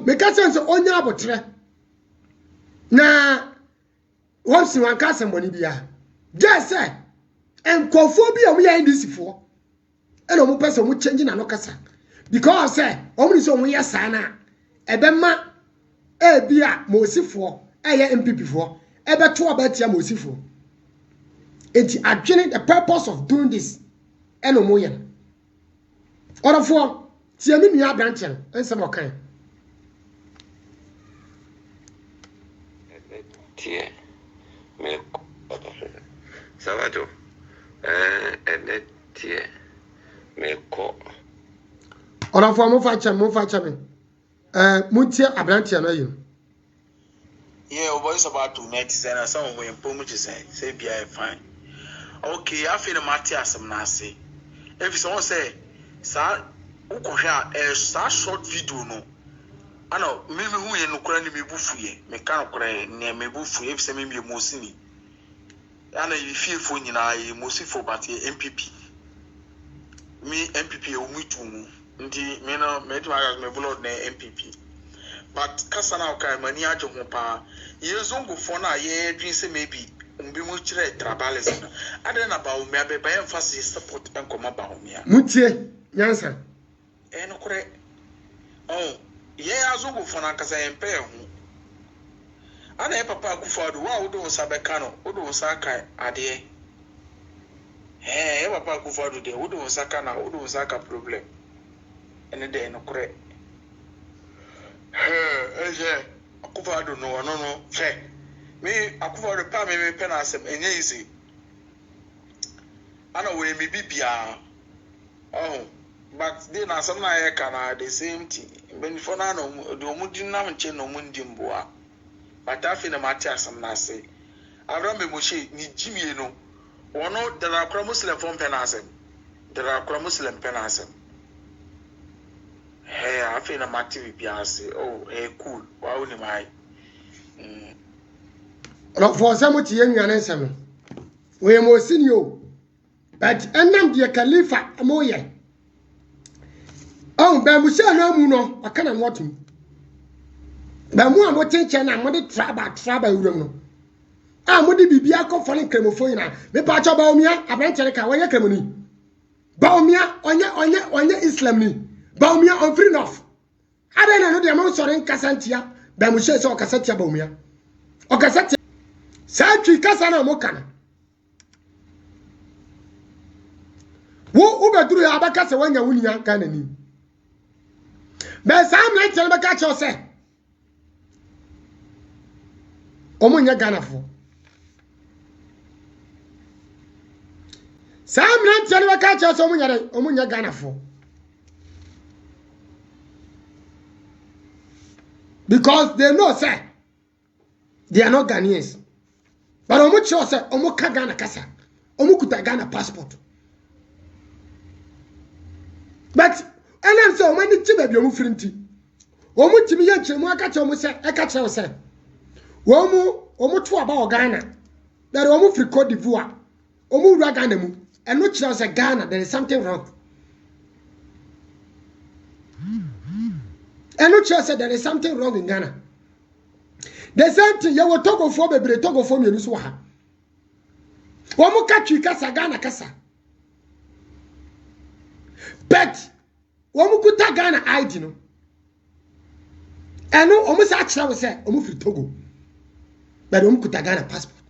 me ka sense onya abotre na wonsi wan ka semboni bia just say enkofo bi o me ya ndisifo e no mo pese mo change na no kasa because say o mo so mo ya sana ebema e bia mo osifo eye MPP fo ebe to abatia mo osifo enti adwene the purpose of doing this e no mo ye orofo tie mi nua branchen ensem okan tie me Salvador tie me ko orofo mo fa cha me muntie abranche no yi yeah boys about to net say some we improve say be fine okay I feel mati asem na say if someone say sa ukohwa sa short video no ana me hu ye no kora ni me bufuye me kan kora ne me bufuye if say me mosini ana yi fiefo nyina yi mosifo batie MPP me MPP e umutu mu ndi me no me twa me blood na MPP but kasa na okay mani ajo ho pa yezongo fo na ye dwin se maybe mbi mu kire tribalism ade na ba o me abeba emphasis support enkoma ba o me mutie nyansa no kore oh ye azongo fo na kasa empe ho ana e papa akufado wa wo sa beka no wo sa kai ade e papa akufado de wo sa ka na wo sa ka problem ene de no kore akufado no fe me akufado pa me pe na asem enye easy ana we me bibia oh but they na some na ye kana the same thing when for na no do mudi na nche no mundi mboa but afi na mati asem na say abram be moshi ni jimie no wono dara akra muslim fon pe na asem dara akra muslim pe na asem hey afi na mati bibia say oh hey cool wa woni mai no for some tie nwane nsem we mo sinio but enam de khalifa amoye oh ba mu sha na mu no aka na motum ba mu a mo tenche na mo de traba wuram no a mo de bibia ko fone kremofo ina me pa cha ba omia abranche ka wanya kremoni ba omia onye islam ni ba omia on free enough ada na no de mo sore nkasantia ba mu sha so kasantia ba omia o kasantia sa twi kasa na mo kana wo ubeduru ya abaka se wanya wunia kana ni be sam na tell baka cho se omunya ganafo sam na tell baka cho se omunya ganafo because they know say they are not Ghanaians but omu cho se omu ka Ghana kasa omu kuta Ghana passport but enen so mani ti ba bi omu firinti omu timi ye chemu aka che omu se aka che se omu to aba o Ghana there omu free Cote d'Ivoire omu ru Ghana mu eno kire se Ghana there is something wrong eno kire se there is something wrong in Ghana the same thing you will Togo for bebre Togo for mienu so ha omu ka twi kasa Ghana kasa but omu kuta Ghana ID no eno omu sa kire we se omu free Togo but omu kuta Ghana passport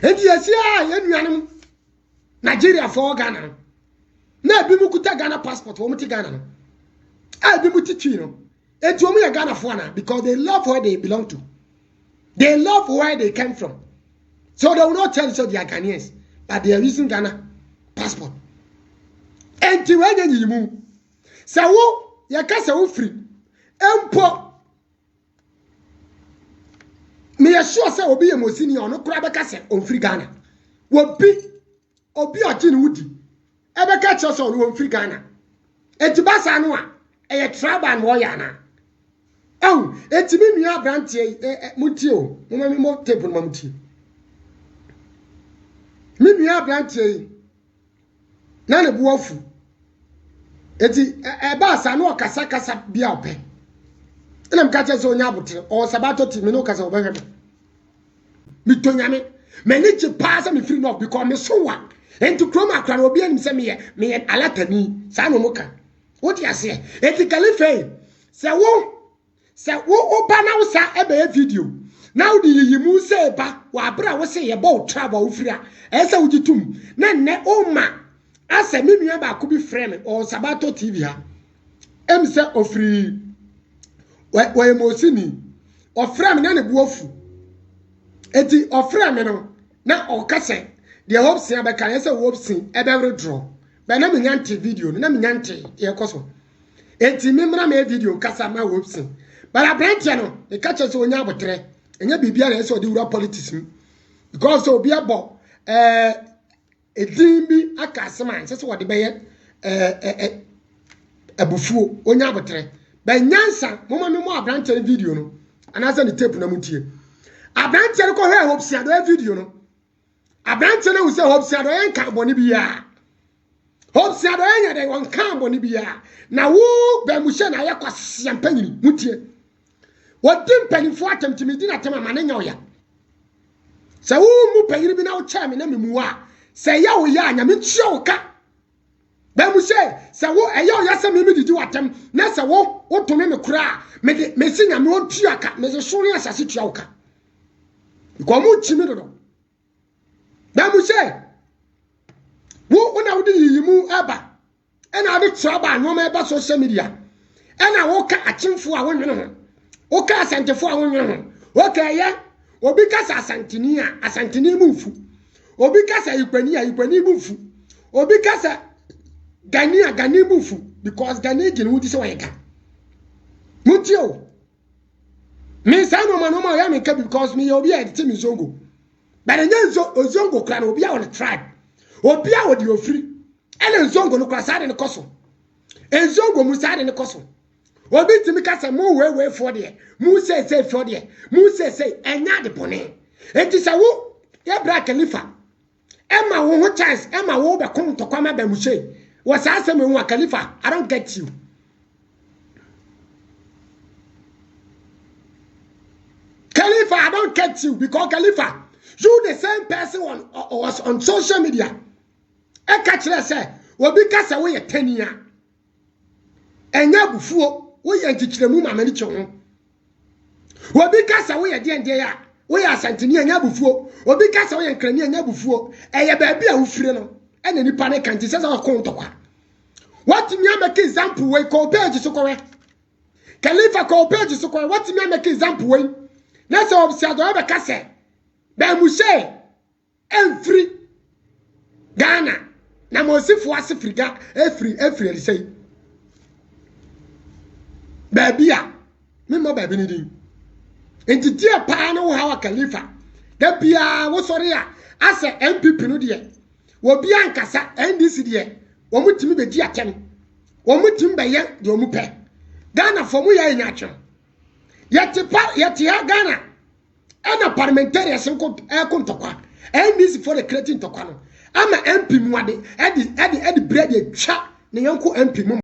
endi yesia yenuanem Nigeria for Ghana no na bi mu kuta Ghana passport omu ti Ghana no a bi mu titwi no enti omu ya Ghana for na because they love where they belong to, they love where they came from, so they will not tell you they are Ghanaians but they are using Ghana passport. Enti wenye nyimu sa wo yakasa wo free empo me sure say obi emosini ono kura beka say on free Ghana obi oji ni wudi ebeka che so on free Ghana enti basa no a eye tribal wo ya na oh enti mi nua brantie mutie o mo tape no mutie mi nua brantie na ne buofu eti eba asa no kasa bia ope ina mkache so nya abotre o sabato ti me no kasa obehwe mi to nyame me ni chi pass me free no because me so wa enti kroma akra no obi anim se me alatani sa no muka wo ti ase ethically fail se wo ba na wo sa ebe video now the yimu say ba wa bra wo say ye bo travel wo free a ese wo gitum na ne o ma ase me nua ba ko bi frame o sabato tv ha em se ofri wa emosini oframe na ne buofu eti oframe no na okase the hopes ya be kan ese hopes ebe draw ba na me nyante video na me nyante ye koso eti me mra me video kasa ma hopes bara brantia no e ka che so onya abotre enya bibia na ese odi wura politics because obi abo edin bi akasema se wo de beye abufuo onya abotre ba nyansa moma me mo abrantia video no anasa ni tape na mutie abrantia ko he hopes ya do video no abrantia na use hopes ya do en ka boni bia hopes ya do en de won ka boni bia na wo ba mu hye na ye kwase ampanyini mutie wodim panifo atemtimi di na tema ma na nya oya se wo mu panyiri bi na wo cha me na memuwa se ya wo ya nya me tua wo ka ba mu se wo eya oya se me didi watem na se wo to me kura me si nya me won tua ka me se sori asase tua wo ka ko mu chi me do ba mu se wo na wo di yimu aba ena ade tua ba no ma eba social media ena wo ka achimfo a wo nwene ho wo ka asantefo a wo nwene ho wo ka ya obi kasa asantini a asantini mufu obi kasa ikwani a ikwani mufu obi kasa gani a gani mufu because gani gini wuti se wayeka mutio me say no man ya me ka because me obi a edit me zongo but enye ozongo kra na obi a on tribe obi a odi ofri ele zongo no kra sa de ne koso ezongo mu sa de ne koso obi timi kasa mu we for de mu say for de mu say enya de bone enti sa wo ya bra Khalifa emma wo ho chance emma wo be kom to kwama ba mu she was asem hu Khalifa I don't get you Khalifa I don't get you because Khalifa you the same person was on social media e ka kire say obi kasa wo ye tania enya bufuo wo ye ntikiremu ma mani kyeho obi kasa wo ye de ya wo ye asantini enya bufuo obi kasa wo ye nkrani enya bufuo eye ba bia wo fire no ena nipa ne kanti sesa ko ntokwa what me make example we ko page so ko we Khalifa ko page so ko what me make example we na so obsiado be kase ba mu se every Ghana na mo sifo asifriga efri say babia me mo babi ni din enti dia pa na wo hawa Khalifa da bia wo sori a ase MPP no de wo bia nkasa NDC de wo mutimi be di atem wo mutimi be ye de wo mu pe Ghana for mu ya nyatwe yeti ya Ghana ena parliamentarians nko ntokwa NDC for the creating tokwa no ama MP mu ade edi bread e twa ne yanko MP mu